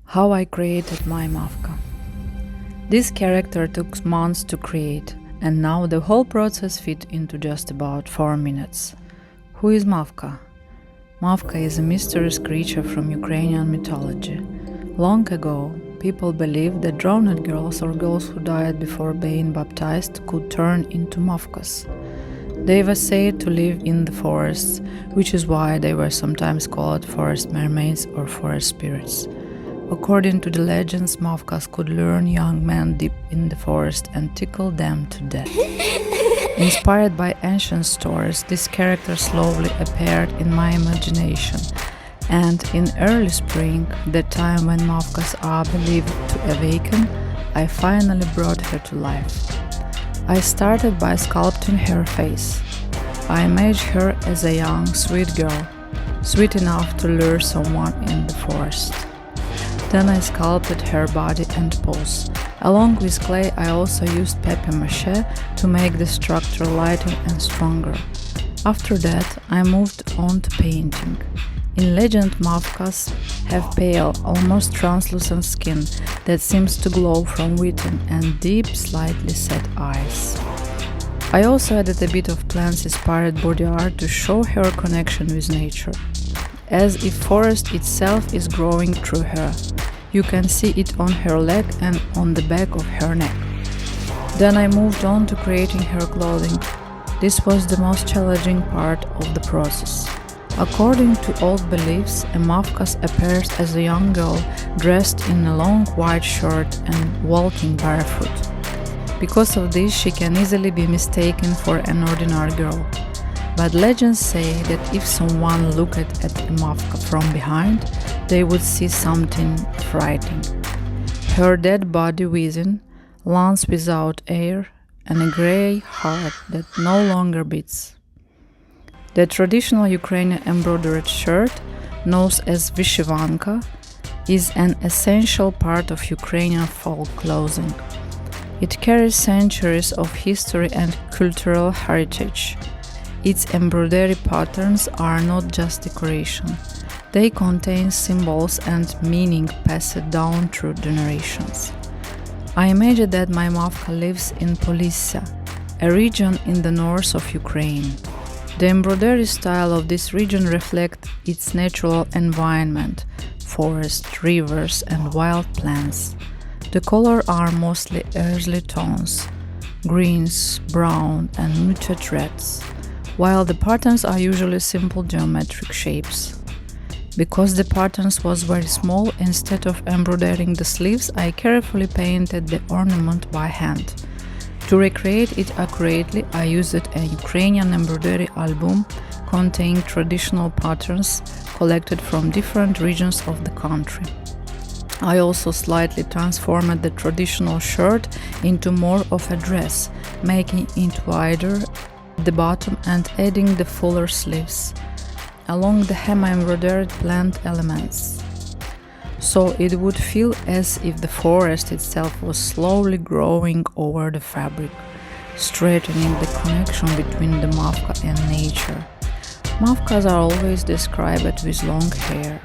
How I created my Mavka. This character took months to create, and now the whole process fit into just about 4 minutes. Who is Mavka? Mavka is a mysterious creature from Ukrainian mythology. Long ago, people believed that drowned girls or girls who died before being baptized could turn into Mavkas. They were said to live in the forests, which is why they were sometimes called forest mermaids or forest spirits. According to the legends, Mavkas could lure young men deep in the forest and tickle them to death. Inspired by ancient stories, this character slowly appeared in my imagination, and in early spring, the time when Mavkas are believed to awaken, I finally brought her to life. I started by sculpting her face. I imagined her as a young, sweet girl, sweet enough to lure someone in the forest. Then I sculpted her body and pose. Along with clay, I also used papier-mâché to make the structure lighter and stronger. After that, I moved on to painting. In legend, Mavkas have pale, almost translucent skin that seems to glow from within and deep, slightly set eyes. I also added a bit of plants-inspired body art to show her connection with nature, as if forest itself is growing through her. You can see it on her leg and on the back of her neck. Then I moved on to creating her clothing. This was the most challenging part of the process. According to old beliefs, a Mavkas appears as a young girl dressed in a long white shirt and walking barefoot. Because of this, she can easily be mistaken for an ordinary girl. But legends say that if someone looked at a Mavka from behind, they would see something frightening. Her dead body within, lungs without air, and a grey heart that no longer beats. The traditional Ukrainian embroidered shirt, known as vyshivanka, is an essential part of Ukrainian folk clothing. It carries centuries of history and cultural heritage. Its embroidery patterns are not just decoration. They contain symbols and meaning passed down through generations. I imagine that my Mavka lives in Polissa, a region in the north of Ukraine. The embroidery style of this region reflects its natural environment, forests, rivers, and wild plants. The colors are mostly earthly tones, greens, brown, and muted reds, while the patterns are usually simple geometric shapes. Because the patterns was very small, instead of embroidering the sleeves, I carefully painted the ornament by hand. To recreate it accurately, I used a Ukrainian embroidery album containing traditional patterns collected from different regions of the country. I also slightly transformed the traditional shirt into more of a dress, making it wider at the bottom and adding the fuller sleeves, along the hem-embroidered plant elements, so it would feel as if the forest itself was slowly growing over the fabric, strengthening the connection between the Mavka and nature. Mavkas are always described with long hair.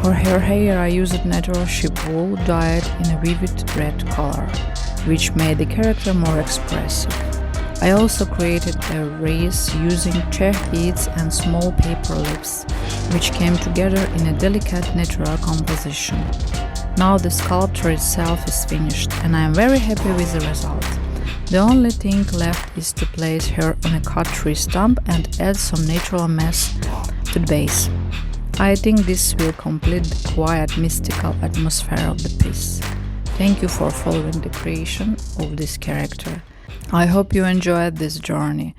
For her hair I used natural sheep wool dyed in a vivid red color, which made the character more expressive. I also created a wreath using chair beads and small paper leaves, which came together in a delicate natural composition. Now the sculpture itself is finished, and I am very happy with the result. The only thing left is to place her on a cut tree stump and add some natural mess to the base. I think this will complete the quiet, mystical atmosphere of the piece. Thank you for following the creation of this character. I hope you enjoyed this journey.